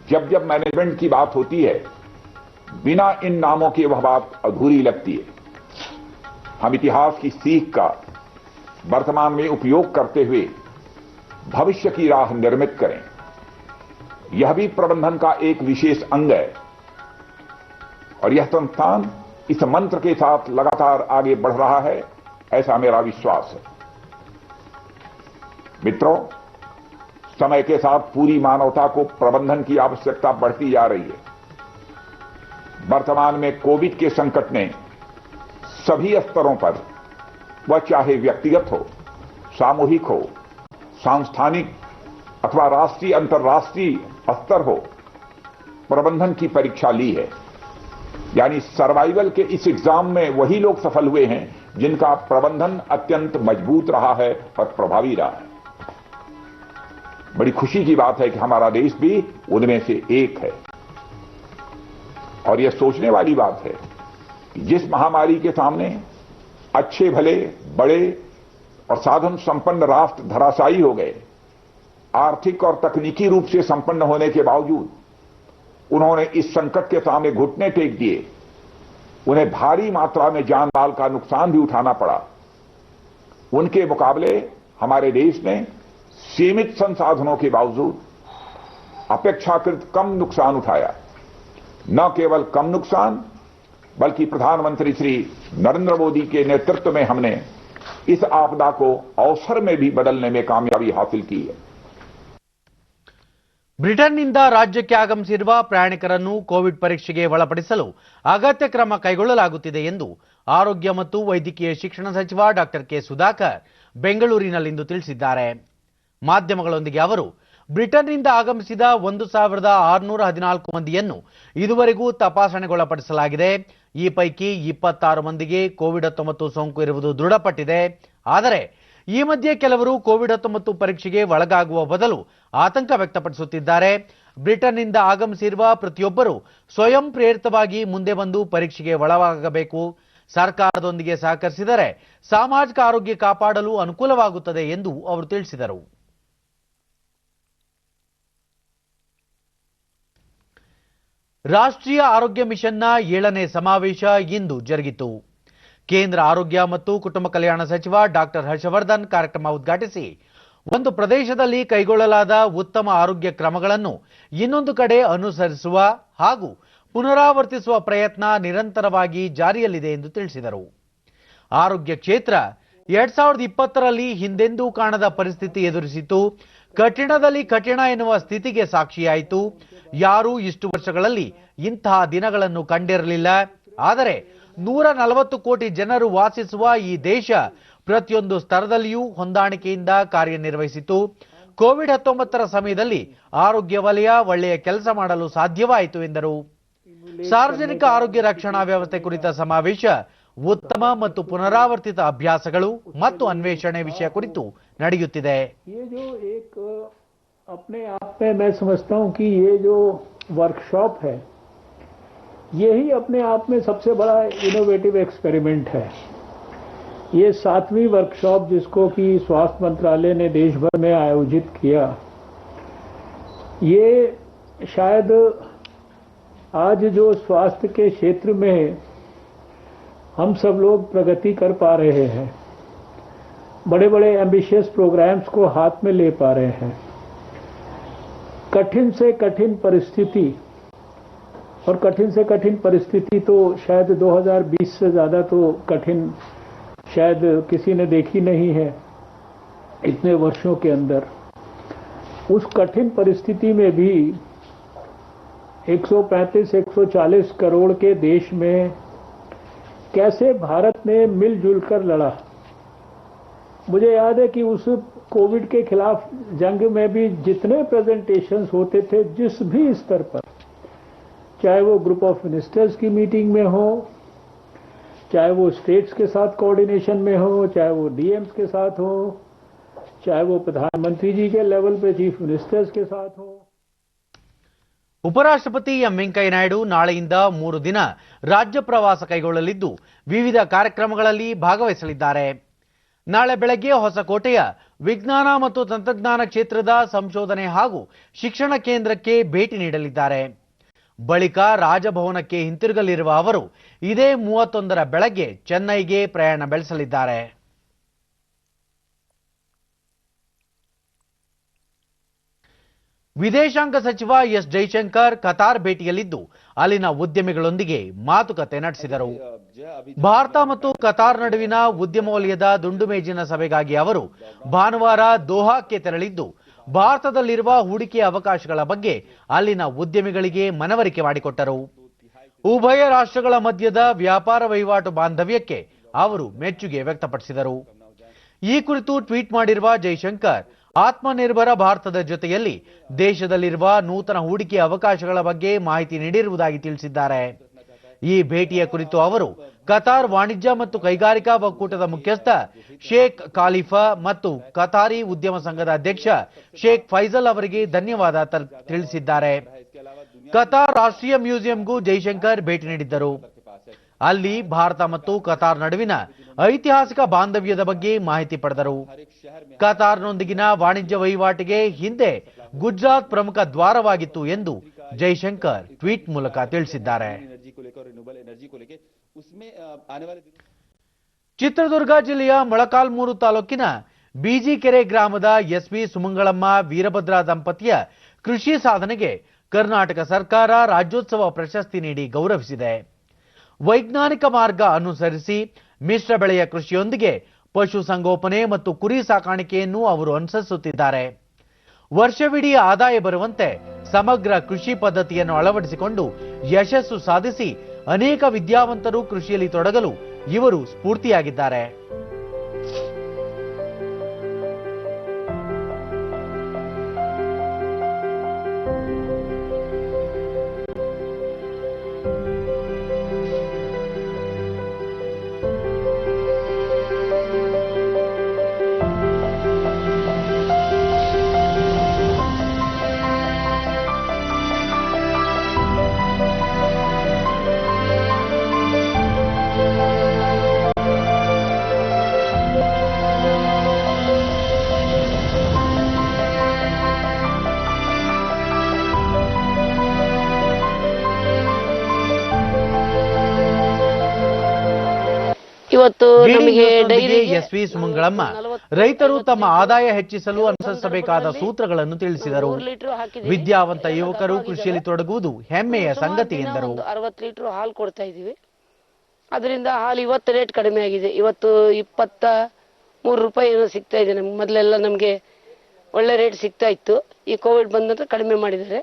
जब जब मैनेजमेंट की बात होती है, बिना इन नामों के वह बात अधूरी लगती है. हम इतिहास की सीख का वर्तमान में उपयोग करते हुए भविष्य की राह निर्मित करें. यह भी प्रबंधन का एक विशेष अंग है और यह संस्थान इस मंत्र के साथ लगातार आगे बढ़ रहा है, ऐसा मेरा विश्वास है. मित्रों, समय के साथ पूरी मानवता को प्रबंधन की आवश्यकता बढ़ती जा रही है. वर्तमान में कोविड के संकट ने सभी स्तरों पर, वह चाहे व्यक्तिगत हो, सामूहिक हो, सांस्थानिक अथवा राष्ट्रीय अंतर्राष्ट्रीय स्तर हो, प्रबंधन की परीक्षा ली है. यानी सर्वाइवल के इस एग्जाम में वही लोग सफल हुए हैं जिनका प्रबंधन अत्यंत मजबूत रहा है और प्रभावी रहा है. बड़ी खुशी की बात है कि हमारा देश भी उनमें से एक है. और यह सोचने वाली बात है कि जिस महामारी के सामने अच्छे भले बड़े और साधन संपन्न राष्ट्र धराशायी हो गए, आर्थिक और तकनीकी रूप से संपन्न होने के बावजूद उन्होंने इस संकट के सामने घुटने टेक दिए. उन्हें भारी मात्रा में जान माल का नुकसान भी उठाना पड़ा. उनके मुकाबले हमारे देश ने सीमित संसाधनों के बावजूद अपेक्षाकृत कम नुकसान उठाया. न केवल कम नुकसान, बल्कि प्रधानमंत्री श्री नरेंद्र मोदी के नेतृत्व में हमने इस आपदा को अवसर में भी बदलने में कामयाबी हासिल की है. ಬ್ರಿಟನ್ನಿಂದ ರಾಜ್ಯಕ್ಕೆ ಆಗಮಿಸಿರುವ ಪ್ರಯಾಣಿಕರನ್ನು ಕೋವಿಡ್ ಪರೀಕ್ಷೆಗೆ ಒಳಪಡಿಸಲು ಅಗತ್ಯ ಕ್ರಮ ಕೈಗೊಳ್ಳಲಾಗುತ್ತಿದೆ ಎಂದು ಆರೋಗ್ಯ ಮತ್ತು ವೈದ್ಯಕೀಯ ಶಿಕ್ಷಣ ಸಚಿವ ಡಾಕ್ಟರ್ ಕೆ ಸುಧಾಕರ್ ಬೆಂಗಳೂರಿನಲ್ಲಿಂದು ತಿಳಿಸಿದ್ದಾರೆ. ಮಾಧ್ಯಮಗಳೊಂದಿಗೆ ಅವರು ಬ್ರಿಟನ್ನಿಂದ ಆಗಮಿಸಿದ 1614 ಮಂದಿಯನ್ನು ಇದುವರೆಗೂ ತಪಾಸಣೆಗೊಳಪಡಿಸಲಾಗಿದೆ. ಈ ಪೈಕಿ 26 ಮಂದಿಗೆ ಕೋವಿಡ್-19 ಸೋಂಕು ಇರುವುದು ದೃಢಪಟ್ಟಿದೆ. ಆದರೆ ಈ ಮಧ್ಯೆ ಕೆಲವರು ಕೋವಿಡ್-19 ಪರೀಕ್ಷೆಗೆ ಒಳಗಾಗುವ ಬದಲು ಆತಂಕ ವ್ಯಕ್ತಪಡಿಸುತ್ತಿದ್ದಾರೆ. ಬ್ರಿಟನ್ನಿಂದ ಆಗಮಿಸಿರುವ ಪ್ರತಿಯೊಬ್ಬರು ಸ್ವಯಂ ಪ್ರೇರಿತವಾಗಿ ಮುಂದೆ ಬಂದು ಪರೀಕ್ಷೆಗೆ ಒಳಗಾಗಬೇಕು. ಸರ್ಕಾರದೊಂದಿಗೆ ಸಹಕರಿಸಿದರೆ ಸಾಮಾಜಿಕ ಆರೋಗ್ಯ ಕಾಪಾಡಲು ಅನುಕೂಲವಾಗುತ್ತದೆ ಎಂದು ಅವರು ತಿಳಿಸಿದರು. ರಾಷ್ಟ್ರೀಯ ಆರೋಗ್ಯ ಮಿಷನ್ನ 7ನೇ ಸಮಾವೇಶ ಇಂದು ಜರುಗಿತು. ಕೇಂದ್ರ ಆರೋಗ್ಯ ಮತ್ತು ಕುಟುಂಬ ಕಲ್ಯಾಣ ಸಚಿವ ಡಾಕ್ಟರ್ ಹರ್ಷವರ್ಧನ್ ಕಾರ್ಯಕ್ರಮ ಉದ್ಘಾಟಿಸಿ ಒಂದು ಪ್ರದೇಶದಲ್ಲಿ ಕೈಗೊಳ್ಳಲಾದ ಉತ್ತಮ ಆರೋಗ್ಯ ಕ್ರಮಗಳನ್ನು ಇನ್ನೊಂದು ಕಡೆ ಅನುಸರಿಸುವ ಹಾಗೂ ಪುನರಾವರ್ತಿಸುವ ಪ್ರಯತ್ನ ನಿರಂತರವಾಗಿ ಜಾರಿಯಲ್ಲಿದೆ ಎಂದು ತಿಳಿಸಿದರು. ಆರೋಗ್ಯ ಕ್ಷೇತ್ರ 2020ರಲ್ಲಿ ಹಿಂದೆಂದೂ ಕಾಣದ ಪರಿಸ್ಥಿತಿ ಎದುರಿಸಿತು. ಕಠಿಣದಲ್ಲಿ ಕಠಿಣ ಎನ್ನುವ ಸ್ಥಿತಿಗೆ ಸಾಕ್ಷಿಯಾಯಿತು. ಯಾರೂ ಇಷ್ಟು ವರ್ಷಗಳಲ್ಲಿ ಇಂತಹ ದಿನಗಳನ್ನು ಕಂಡಿರಲಿಲ್ಲ. ಆದರೆ 140 ಕೋಟಿ ಜನರು ವಾಸಿಸುವ ಈ ದೇಶ ಪ್ರತಿಯೊಂದು ಸ್ತರದಲ್ಲಿಯೂ ಹೊಂದಾಣಿಕೆಯಿಂದ ಕಾರ್ಯನಿರ್ವಹಿಸಿತು. ಕೋವಿಡ್-19 ಸಮಯದಲ್ಲಿ ಆರೋಗ್ಯ ವಲಯ ಒಳ್ಳೆಯ ಕೆಲಸ ಮಾಡಲು ಸಾಧ್ಯವಾಯಿತು ಎಂದರು. ಸಾರ್ವಜನಿಕ ಆರೋಗ್ಯ ರಕ್ಷಣಾ ವ್ಯವಸ್ಥೆ ಕುರಿತ ಸಮಾವೇಶ ಉತ್ತಮ ಮತ್ತು ಪುನರಾವರ್ತಿತ ಅಭ್ಯಾಸಗಳು ಮತ್ತು ಅನ್ವೇಷಣೆ ವಿಷಯ ಕುರಿತು ನಡೆಯುತ್ತಿದೆ. अपने आप में मैं समझता हूं कि ये जो वर्कशॉप है यही अपने आप में सबसे बड़ा इनोवेटिव एक्सपेरिमेंट है। ये 7वीं वर्कशॉप जिसको कि स्वास्थ्य मंत्रालय ने देश भर में आयोजित किया, ये शायद आज जो स्वास्थ्य के क्षेत्र में हम सब लोग प्रगति कर पा रहे हैं, बड़े बड़े एम्बिशियस प्रोग्राम्स को हाथ में ले पा रहे हैं, कठिन से कठिन परिस्थिति, और कठिन से कठिन परिस्थिति तो शायद 2020 से ज्यादा तो कठिन शायद किसी ने देखी नहीं है इतने वर्षों के अंदर। उस कठिन परिस्थिति में भी 135-140 करोड़ के देश में कैसे भारत ने मिलजुल कर लड़ा। मुझे याद है कि उस कोविड के खिलाफ जंग में भी जितने प्रेजेंटेशंस होते थे जिस भी स्तर पर, चाहे वो ग्रुप ऑफ मिनिस्टर्स की मीटिंग में हो, चाहे वो स्टेट्स के साथ कोऑर्डिनेशन में हो, चाहे वो डीएम्स के साथ हो, चाहे वो प्रधानमंत्री जी के लेवल पे चीफ मिनिस्टर्स के साथ हो। ಉಪರಾಷ್ಟ್ರಪತಿ ಎಂ ವೆಂಕಯ್ಯನಾಯ್ಡು ನಾಳೆಯಿಂದ 3 ದಿನ ರಾಜ್ಯ ಪ್ರವಾಸ ಕೈಗೊಳ್ಳಲಿದ್ದು ವಿವಿಧ ಕಾರ್ಯಕ್ರಮಗಳಲ್ಲಿ ಭಾಗವಹಿಸಲಿದ್ದಾರೆ. ನಾಳೆ ಬೆಳಗ್ಗೆ ಹೊಸಕೋಟೆಯ ವಿಜ್ಞಾನ ಮತ್ತು ತಂತ್ರಜ್ಞಾನ ಕ್ಷೇತ್ರದ ಸಂಶೋಧನೆ ಹಾಗೂ ಶಿಕ್ಷಣ ಕೇಂದ್ರಕ್ಕೆ ಭೇಟಿ ನೀಡಲಿದ್ದಾರೆ. ಬಳಿಕ ರಾಜಭವನಕ್ಕೆ ಹಿಂತಿರುಗಲಿರುವ ಅವರು ಇದೇ 31ರ ಬೆಳಗ್ಗೆ ಚೆನ್ನೈಗೆ ಪ್ರಯಾಣ ಬೆಳೆಸಲಿದ್ದಾರೆ. ವಿದೇಶಾಂಗ ಸಚಿವ ಎಸ್ ಜೈಶಂಕರ್ ಕತಾರ್ ಭೇಟಿಯಲ್ಲಿದ್ದು ಅಲ್ಲಿನ ಉದ್ಯಮಿಗಳೊಂದಿಗೆ ಮಾತುಕತೆ ನಡೆಸಿದರು. ಭಾರತ ಮತ್ತು ಕತಾರ್ ನಡುವಿನ ಉದ್ಯಮ ವಲಯದ ದುಂಡು ಮೇಜಿನ ಸಭೆಗಾಗಿ ಅವರು ಭಾನುವಾರ ದೋಹಾಕ್ಕೆ ತೆರಳಿದ್ದು ಭಾರತದಲ್ಲಿರುವ ಹೂಡಿಕೆ ಅವಕಾಶಗಳ ಬಗ್ಗೆ ಅಲ್ಲಿನ ಉದ್ಯಮಿಗಳಿಗೆ ಮನವರಿಕೆ ಮಾಡಿಕೊಟ್ಟರು. ಉಭಯ ರಾಷ್ಟ್ರಗಳ ಮಧ್ಯದ ವ್ಯಾಪಾರ ವಹಿವಾಟು ಬಾಂಧವ್ಯಕ್ಕೆ ಅವರು ಮೆಚ್ಚುಗೆ ವ್ಯಕ್ತಪಡಿಸಿದರು. ಈ ಕುರಿತು ಟ್ವೀಟ್ ಮಾಡಿರುವ ಜೈಶಂಕರ್, ಆತ್ಮನಿರ್ಭರ ಭಾರತದ ಜೊತೆಯಲ್ಲಿ ದೇಶದಲ್ಲಿರುವ ನೂತನ ಹೂಡಿಕೆ ಅವಕಾಶಗಳ ಬಗ್ಗೆ ಮಾಹಿತಿ ನೀಡಿರುವುದಾಗಿ ತಿಳಿಸಿದ್ದಾರೆ. ಈ ಭೇಟಿಯ ಕುರಿತು ಅವರು ಕತಾರ್ ವಾಣಿಜ್ಯ ಮತ್ತು ಕೈಗಾರಿಕಾ ಒಕ್ಕೂಟದ ಮುಖ್ಯಸ್ಥ ಶೇಖ್ ಖಾಲಿಫಾ ಮತ್ತು ಕತಾರಿ ಉದ್ಯಮ ಸಂಘದ ಅಧ್ಯಕ್ಷ ಶೇಖ್ ಫೈಸಲ್ ಅವರಿಗೆ ಧನ್ಯವಾದ ತಿಳಿಸಿದ್ದಾರೆ. ಕತಾರ್ ರಾಷ್ಟ್ರೀಯ ಮ್ಯೂಸಿಯಂಗೂ ಜೈಶಂಕರ್ ಭೇಟಿ ನೀಡಿದ್ದರು. ಅಲ್ಲಿ ಭಾರತ ಮತ್ತು ಕತಾರ್ ನಡುವಿನ ಐತಿಹಾಸಿಕ ಬಾಂಧವ್ಯದ ಬಗ್ಗೆ ಮಾಹಿತಿ ಪಡೆದರು. ಕತಾರ್ನೊಂದಿಗಿನ ವಾಣಿಜ್ಯ ವಹಿವಾಟಿಗೆ ಹಿಂದೆ ಗುಜರಾತ್ ಪ್ರಮುಖ ದ್ವಾರವಾಗಿತ್ತು ಎಂದು ಜೈಶಂಕರ್ ಟ್ವೀಟ್ ಮೂಲಕ ತಿಳಿಸಿದ್ದಾರೆ. ಚಿತ್ರದುರ್ಗ ಜಿಲ್ಲೆಯ ಮೊಳಕಾಲ್ಮೂರು ತಾಲೂಕಿನ ಬಿಜಿಕೆರೆ ಗ್ರಾಮದ ಎಸ್ಪಿ ಸುಮಂಗಳಮ್ಮ ವೀರಭದ್ರ ದಂಪತಿಯ ಕೃಷಿ ಸಾಧನೆಗೆ ಕರ್ನಾಟಕ ಸರ್ಕಾರ ರಾಜ್ಯೋತ್ಸವ ಪ್ರಶಸ್ತಿ ನೀಡಿ ಗೌರವಿಸಿದೆ. ವೈಜ್ಞಾನಿಕ ಮಾರ್ಗ ಅನುಸರಿಸಿ ಮಿಶ್ರ ಬೆಳೆಯ ಕೃಷಿಯೊಂದಿಗೆ ಪಶು ಸಂಗೋಪನೆ ಮತ್ತು ಕುರಿ ಸಾಕಾಣಿಕೆಯನ್ನು ಅವರು ಅನುಸರಿಸುತ್ತಿದ್ದಾರೆ. ವರ್ಷವಿಡೀ ಆದಾಯ ಬರುವಂತೆ ಸಮಗ್ರ ಕೃಷಿ ಪದ್ಧತಿಯನ್ನು ಅಳವಡಿಸಿಕೊಂಡು ಯಶಸ್ಸು ಸಾಧಿಸಿ ಅನೇಕ ವಿದ್ಯಾವಂತರು ಕೃಷಿಯಲ್ಲಿ ತೊಡಗಲು ಇವರು ಸ್ಫೂರ್ತಿಯಾಗಿದ್ದಾರೆ. ಇವತ್ತು ನಮಗೆ ಡೈರಿ ಎಸ್ವಿ ಸುಮಂಗಳಮ್ಮ ರೈತರು ತಮ್ಮ ಆದಾಯ ಹೆಚ್ಚಿಸಲು ಅನುಸರಿಸಬೇಕಾದ ಸೂತ್ರಗಳನ್ನು ತಿಳಿಸಿದರು. ವಿದ್ಯಾವಂತ ಯುವಕರು ಕೃಷಿಯಲ್ಲಿ ತೊಡಗುವುದು ಹೆಮ್ಮೆಯ ಸಂಗತಿ ಎಂದರು. 60 ಲೀಟರ್ ಹಾಲು ಕೊಡ್ತಾ ಇದೀವಿ. ಅದರಿಂದ ಹಾಲು ಇವತ್ತು ರೇಟ್ ಕಡಿಮೆ ಆಗಿದೆ. ಇವತ್ತು 23 ರೂಪಾಯಿ ಏನೋ ಸಿಗ್ತಾ ಇದೆ ನಮ್ಗೆ. ಮೊದಲೆಲ್ಲ ನಮಗೆ ಒಳ್ಳೆ ರೇಟ್ ಸಿಗ್ತಾ ಇತ್ತು. ಈ ಕೋವಿಡ್ ಬಂದ ನಂತರ ಕಡಿಮೆ ಮಾಡಿದ್ದಾರೆ.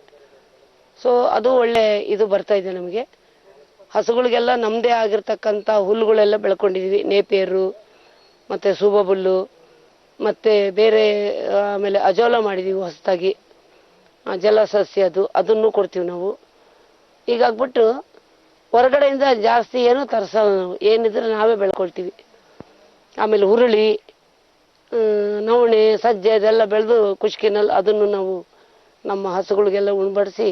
ಸೊ ಅದು ಒಳ್ಳೆ ಇದು ಬರ್ತಾ ಇದೆ ನಮಗೆ. ಹಸುಗಳಿಗೆಲ್ಲ ನಮ್ಮದೇ ಆಗಿರ್ತಕ್ಕಂಥ ಹುಲ್ಲುಗಳೆಲ್ಲ ಬೆಳ್ಕೊಂಡಿದ್ದೀವಿ. ನೇಪಿಯರು ಮತ್ತು ಸೂಬಬುಲ್ಲು ಮತ್ತು ಬೇರೆ ಆಮೇಲೆ ಅಜೋಲ ಮಾಡಿದ್ದೀವಿ ಹೊಸದಾಗಿ, ಜಲಸಸ್ಯ ಅದನ್ನು ಕೊಡ್ತೀವಿ ನಾವು. ಈಗಾಗ್ಬಿಟ್ಟು ಹೊರಗಡೆಯಿಂದ ಜಾಸ್ತಿ ಏನೂ ತರಿಸಲ್ಲ ನಾವು. ಏನಿದ್ರೆ ನಾವೇ ಬೆಳ್ಕೊಳ್ತೀವಿ. ಆಮೇಲೆ ಹುರುಳಿ, ನವಣೆ, ಸಜ್ಜೆ ಅದೆಲ್ಲ ಬೆಳೆದು ಕುಷ್ಕಿನಲ್ಲಿ ಅದನ್ನು ನಾವು ನಮ್ಮ ಹಸುಗಳಿಗೆಲ್ಲ ಉಣಬಡಿಸಿ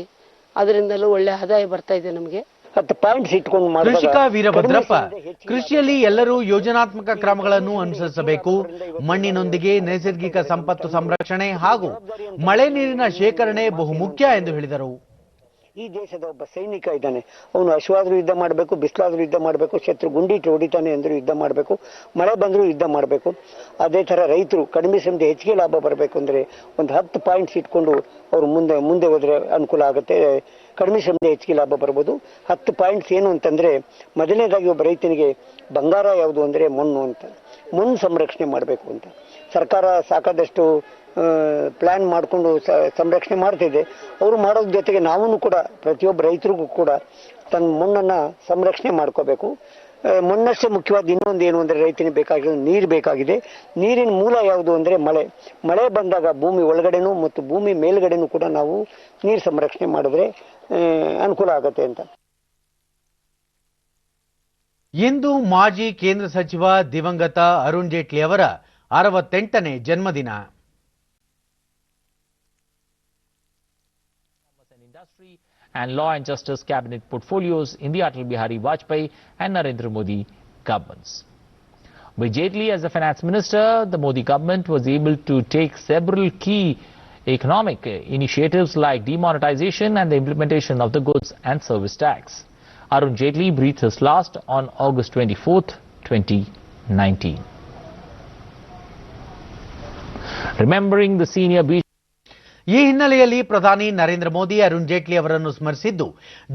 ಅದರಿಂದಲೂ ಒಳ್ಳೆ ಆದಾಯ ಬರ್ತಾ ಇದೆ ನಮಗೆ. 10 ಪಾಯಿಂಟ್ಸ್ ಇಟ್ಕೊಂಡು ಕೃಷಿಕ ವೀರಭದ್ರಪ್ಪ, ಕೃಷಿಯಲ್ಲಿ ಎಲ್ಲರೂ ಯೋಜನಾತ್ಮಕ ಕ್ರಮಗಳನ್ನು ಅನುಸರಿಸಬೇಕು. ಮಣ್ಣಿನೊಂದಿಗೆ ನೈಸರ್ಗಿಕ ಸಂಪತ್ತು ಸಂರಕ್ಷಣೆ ಹಾಗೂ ಮಳೆ ನೀರಿನ ಶೇಖರಣೆ ಬಹುಮುಖ್ಯ ಎಂದು ಹೇಳಿದರು. ಈ ದೇಶದ ಒಬ್ಬ ಸೈನಿಕ ಇದ್ದಾನೆ, ಅವನು ಹಸುವಾದ್ರೂ ಯುದ್ಧ ಮಾಡಬೇಕು, ಬಿಸಿಲಾದ್ರೂ ಯುದ್ಧ ಮಾಡಬೇಕು, ಶತ್ರು ಗುಂಡಿಟ್ಟು ಹೊಡಿತಾನೆ ಅಂದ್ರೂ ಯುದ್ಧ ಮಾಡಬೇಕು, ಮಳೆ ಬಂದರೂ ಯುದ್ಧ ಮಾಡಬೇಕು. ಅದೇ ತರ ರೈತರು ಕಡಿಮೆ ಸಮಯದ ಹೆಚ್ಚಿಗೆ ಲಾಭ ಬರಬೇಕು ಅಂದ್ರೆ ಒಂದು 10 ಪಾಯಿಂಟ್ಸ್ ಇಟ್ಕೊಂಡು ಅವರು ಮುಂದೆ ಹೋದ್ರೆ ಅನುಕೂಲ ಆಗುತ್ತೆ. ಕಡಿಮೆ ಸಮಯದ ಹೆಚ್ಚಿಗೆ ಲಾಭ ಬರ್ಬೋದು. 10 ಪಾಯಿಂಟ್ಸ್ ಏನು ಅಂತಂದ್ರೆ, ಮೊದಲನೇದಾಗಿ ಒಬ್ಬ ರೈತನಿಗೆ ಬಂಗಾರ ಯಾವುದು ಅಂದ್ರೆ ಮಣ್ಣು ಅಂತ, ಮಣ್ಣು ಸಂರಕ್ಷಣೆ ಮಾಡಬೇಕು ಅಂತ ಸರ್ಕಾರ ಸಾಕಾದಷ್ಟು ಪ್ಲಾನ್ ಮಾಡಿಕೊಂಡು ಸಂರಕ್ಷಣೆ ಮಾಡ್ತಿದೆ. ಅವರು ಮಾಡೋದ್ರ ಜೊತೆಗೆ ನಾವು ಕೂಡ ಪ್ರತಿಯೊಬ್ಬ ರೈತರಿಗೂ ಕೂಡ ತನ್ನ ಮಣ್ಣನ್ನ ಸಂರಕ್ಷಣೆ ಮಾಡ್ಕೋಬೇಕು. ಮಣ್ಣಷ್ಟೇ ಮುಖ್ಯವಾದ ಇನ್ನೊಂದು ಏನು ಅಂದ್ರೆ ರೈತನಿಗೆ ಬೇಕಾಗಿರೋದು ನೀರು ಬೇಕಾಗಿದೆ. ನೀರಿನ ಮೂಲ ಯಾವುದು ಅಂದ್ರೆ ಮಳೆ ಬಂದಾಗ ಭೂಮಿ ಒಳಗಡೆನೂ ಮತ್ತು ಭೂಮಿ ಮೇಲ್ಗಡೆನೂ ಕೂಡ ನಾವು ನೀರು ಸಂರಕ್ಷಣೆ ಮಾಡಿದ್ರೆ ಅನುಕೂಲ ಆಗುತ್ತೆ ಅಂತ. ಇಂದು ಮಾಜಿ ಕೇಂದ್ರ ಸಚಿವ ದಿವಂಗತ ಅರುಣ್ ಜೇಟ್ಲಿ ಅವರ 68ನೇ ಜನ್ಮದಿನ. And law and justice cabinet portfolios in the Atal Bihari Vajpayee and Narendra Modi governments. With Jaitley as the finance minister, the Modi government was able to take several key economic initiatives like demonetization and the implementation of the goods and service tax. Arun Jaitley breathed his last on August 24th, 2019. Remembering the senior ಈ ಹಿನ್ನೆಲೆಯಲ್ಲಿ ಪ್ರಧಾನಿ ನರೇಂದ್ರ ಮೋದಿ ಅರುಣ್ ಜೇಟ್ಲಿ ಅವರನ್ನು ಸ್ಮರಿಸಿದ್ದು,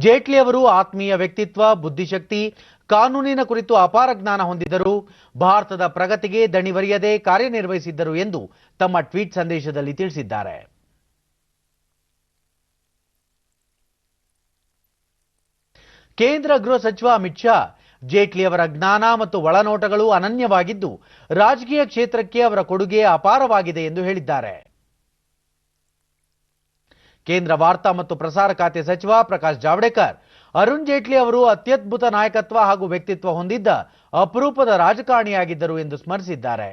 ಜೇಟ್ಲಿ ಅವರು ಆತ್ಮೀಯ ವ್ಯಕ್ತಿತ್ವ, ಬುದ್ಧಿಶಕ್ತಿ, ಕಾನೂನಿನ ಕುರಿತು ಅಪಾರ ಜ್ಞಾನ ಹೊಂದಿದ್ದರು, ಭಾರತದ ಪ್ರಗತಿಗೆ ದಣಿವರಿಯದೆ ಕಾರ್ಯನಿರ್ವಹಿಸಿದ್ದರು ಎಂದು ತಮ್ಮ ಟ್ವೀಟ್ ಸಂದೇಶದಲ್ಲಿ ತಿಳಿಸಿದ್ದಾರೆ. ಕೇಂದ್ರ ಗೃಹ ಸಚಿವ ಅಮಿತ್ ಶಾ ಜೇಟ್ಲಿ ಅವರ ಜ್ಞಾನ ಮತ್ತು ಒಳನೋಟಗಳು ಅನನ್ಯವಾಗಿದ್ದು, ರಾಜಕೀಯ ಕ್ಷೇತ್ರಕ್ಕೆ ಅವರ ಕೊಡುಗೆ ಅಪಾರವಾಗಿದೆ ಎಂದು ಹೇಳಿದ್ದಾರೆ. ಕೇಂದ್ರ ವಾರ್ತಾ ಮತ್ತು ಪ್ರಸಾರ ಖಾತೆ ಸಚಿವ ಪ್ರಕಾಶ್ ಜಾವಡೇಕರ್, ಅರುಣ್ ಜೇಟ್ಲಿ ಅವರು ಅತ್ಯದ್ಭುತ ನಾಯಕತ್ವ ಹಾಗೂ ವ್ಯಕ್ತಿತ್ವ ಹೊಂದಿದ್ದ ಅಪರೂಪದ ರಾಜಕಾರಣಿಯಾಗಿದ್ದರು ಎಂದು ಸ್ಮರಿಸಿದ್ದಾರೆ.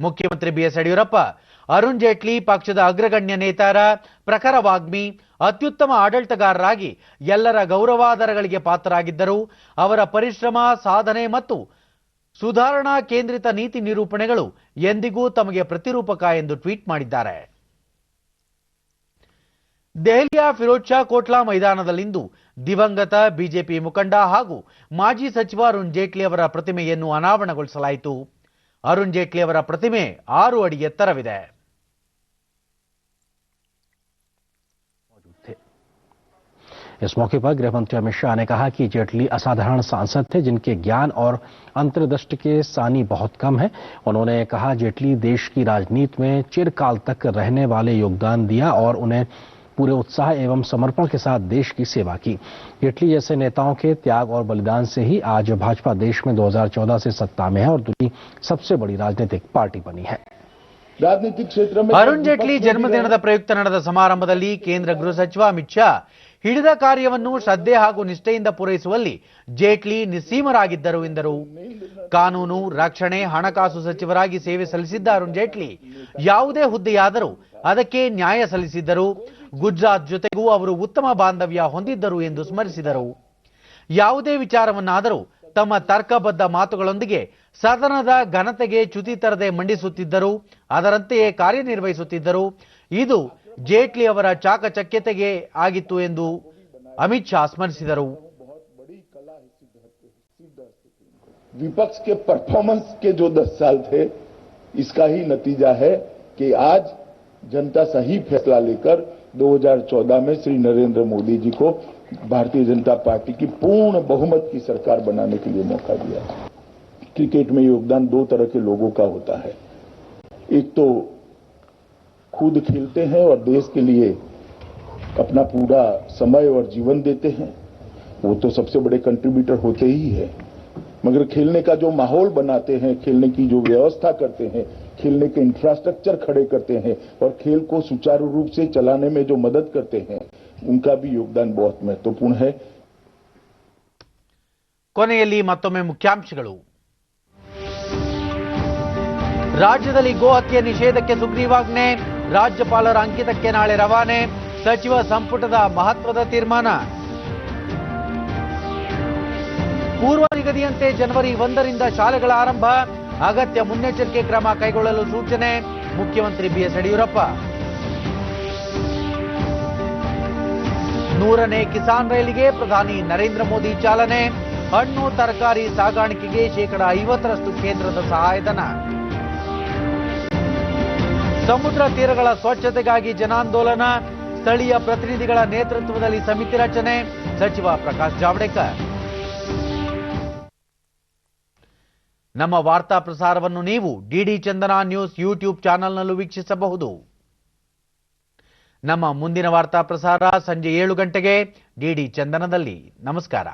ಮುಖ್ಯಮಂತ್ರಿ ಬಿಎಸ್ ಯಡಿಯೂರಪ್ಪ, ಅರುಣ್ ಜೇಟ್ಲಿ ಪಕ್ಷದ ಅಗ್ರಗಣ್ಯ ನೇತಾರ, ಪ್ರಖರ ವಾಗ್ಮಿ, ಅತ್ಯುತ್ತಮ ಆಡಳಿತಗಾರರಾಗಿ ಎಲ್ಲರ ಗೌರವಾದರಗಳಿಗೆ ಪಾತ್ರರಾಗಿದ್ದರು. ಅವರ ಪರಿಶ್ರಮ, ಸಾಧನೆ ಮತ್ತು ಸುಧಾರಣಾ ಕೇಂದ್ರಿತ ನೀತಿ ನಿರೂಪಣೆಗಳು ಎಂದಿಗೂ ತಮಗೆ ಪ್ರತಿರೂಪಕ ಎಂದು ಟ್ವೀಟ್ ಮಾಡಿದ್ದಾರೆ. ದೆಹಲಿಯ ಫಿರೋಜ್ ಶಾ ಕೋಟ್ಲಾ ಮೈದಾನದಲ್ಲಿಂದು ದಿವಂಗತ ಬಿಜೆಪಿ ಮುಖಂಡ ಹಾಗೂ ಮಾಜಿ ಸಚಿವ ಅರುಣ್ ಜೇಟ್ಲಿ ಅವರ ಪ್ರತಿಮೆಯನ್ನು ಅನಾವರಣಗೊಳಿಸಲಾಯಿತು. ಅರುಣ್ ಜೇಟ್ಲಿ ಅವರ ಪ್ರತಿಮೆ 6 ಅಡಿ ಎತ್ತರವಿದೆ. इस मौके पर गृह मंत्री अमित शाह ने कहा कि जेटली असाधारण सांसद थे जिनके ज्ञान और अंतर्दृष्टि के सानी बहुत कम है। उन्होंने कहा जेटली देश की राजनीति में चिरकाल तक रहने वाले योगदान दिया और उन्हें पूरे उत्साह एवं समर्पण के साथ देश की सेवा की। जेटली जैसे नेताओं के त्याग और बलिदान से ही आज भाजपा देश में 2014 से सत्ता में है और दुनिया की सबसे बड़ी राजनीतिक पार्टी बनी है। राजनीतिक क्षेत्र में ಅರುಣ್ ಜೇಟ್ಲಿ ಜನ್ಮದಿನದ ಪ್ರಯುಕ್ತ ನಡೆದ ಸಮಾರಂಭದಲ್ಲಿ ಕೇಂದ್ರ ಗೃಹ ಸಚಿವ ಅಮಿತ್ ಶಾ ಹಿಡಿದ ಕಾರ್ಯವನ್ನು ಶ್ರದ್ಧೆ ಹಾಗೂ ನಿಷ್ಠೆಯಿಂದ ಪೂರೈಸುವಲ್ಲಿ ಜೇಟ್ಲಿ ನಿಸ್ಸೀಮರಾಗಿದ್ದರು ಎಂದರು. ಕಾನೂನು, ರಕ್ಷಣೆ, ಹಣಕಾಸು ಸಚಿವರಾಗಿ ಸೇವೆ ಸಲ್ಲಿಸಿದ್ದ ಅರುಣ್ ಜೇಟ್ಲಿ ಯಾವುದೇ ಹುದ್ದೆಯಾದರೂ ಅದಕ್ಕೆ ನ್ಯಾಯ ಸಲ್ಲಿಸಿದ್ದರು. ಗುಜರಾತ್ ಜೊತೆಗೂ ಅವರು ಉತ್ತಮ ಬಾಂಧವ್ಯ ಹೊಂದಿದ್ದರು ಎಂದು ಸ್ಮರಿಸಿದರು. ಯಾವುದೇ ವಿಚಾರವನ್ನಾದರೂ ತಮ್ಮ ತರ್ಕಬದ್ಧ ಮಾತುಗಳೊಂದಿಗೆ ಸದನದ ಘನತೆಗೆ ಚ್ಯುತಿ ತರದೆ ಮಂಡಿಸುತ್ತಿದ್ದರು, ಅದರಂತೆಯೇ ಕಾರ್ಯನಿರ್ವಹಿಸುತ್ತಿದ್ದರು. ಇದು ಜೇಟ್ಲಿ ಅವರ ಚಾಕಚಕ್ಯತೆಗೆ ಆಗಿತ್ತು ಎಂದು ಅಮಿತ್ ಶಾ ಸ್ಮರಿಸಿದರು. विपक्ष के परफॉर्मेंस के जो 10 साल थे, इसका ही नतीजा है कि आज जनता सही फैसला लेकर 2014 में श्री नरेंद्र मोदी जी को भारतीय जनता पार्टी की पूर्ण बहुमत की सरकार बनाने के लिए मौका दिया। क्रिकेट में योगदान 2 तरह के लोगों का होता है, एक तो खुद खेलते हैं और देश के लिए अपना पूरा समय और जीवन देते हैं, वो तो सबसे बड़े कंट्रीब्यूटर होते ही है। मगर खेलने का जो माहौल बनाते हैं, खेलने की जो व्यवस्था करते हैं, खेलने के इंफ्रास्ट्रक्चर खड़े करते हैं और खेल को सुचारू रूप से चलाने में जो मदद करते हैं, उनका भी योगदान बहुत महत्वपूर्ण है। ಕೊನೆಯಲ್ಲಿ ಮತ್ತೊಮ್ಮೆ ಮುಖ್ಯಾಂಶಗಳು. ರಾಜ್ಯದಲ್ಲಿ ಗೋ ಹತ್ಯೆ ನಿಷೇಧಕ್ಕೆ ಸುಗ್ರೀವಾಜ್ಞೆ, ರಾಜ್ಯಪಾಲರ ಅಂಕಿತಕ್ಕೆ ನಾಳೆ ರವಾನೆ, ಸಚಿವ ಸಂಪುಟದ ಮಹತ್ವದ ತೀರ್ಮಾನ. ಪೂರ್ವ ನಿಗದಿಯಂತೆ ಜನವರಿ 1ರಿಂದ ಶಾಲೆಗಳ ಆರಂಭ, ಅಗತ್ಯ ಮುನ್ನೆಚ್ಚರಿಕೆ ಕ್ರಮ ಕೈಗೊಳ್ಳಲು ಸೂಚನೆ, ಮುಖ್ಯಮಂತ್ರಿ ಬಿಎಸ್ ಯಡಿಯೂರಪ್ಪ. 100ನೇ ಕಿಸಾನ್ ರೈಲಿಗೆ ಪ್ರಧಾನಿ ನರೇಂದ್ರ ಮೋದಿ ಚಾಲನೆ, ಹಣ್ಣು ತರಕಾರಿ ಸಾಗಾಣಿಕೆಗೆ ಶೇಕಡ 50ರಷ್ಟು ಕೇಂದ್ರದ ಸಹಾಯಧನ. ಸಮುದ್ರ ತೀರಗಳ ಸ್ವಚ್ಛತೆಗಾಗಿ ಜನಾಂದೋಲನ, ಸ್ಥಳೀಯ ಪ್ರತಿನಿಧಿಗಳ ನೇತೃತ್ವದಲ್ಲಿ ಸಮಿತಿ ರಚನೆ, ಸಚಿವ ಪ್ರಕಾಶ್ ಜಾವಡೇಕರ್. ನಮ್ಮ ವಾರ್ತಾ ಪ್ರಸಾರವನ್ನು ನೀವು ಡಿಡಿ ಚಂದನ ನ್ಯೂಸ್ ಯೂಟ್ಯೂಬ್ ಚಾನೆಲ್ನಲ್ಲೂ ವೀಕ್ಷಿಸಬಹುದು. ನಮ್ಮ ಮುಂದಿನ ವಾರ್ತಾ ಪ್ರಸಾರ ಸಂಜೆ 7 ಗಂಟೆಗೆ ಡಿಡಿ ಚಂದನದಲ್ಲಿ. ನಮಸ್ಕಾರ.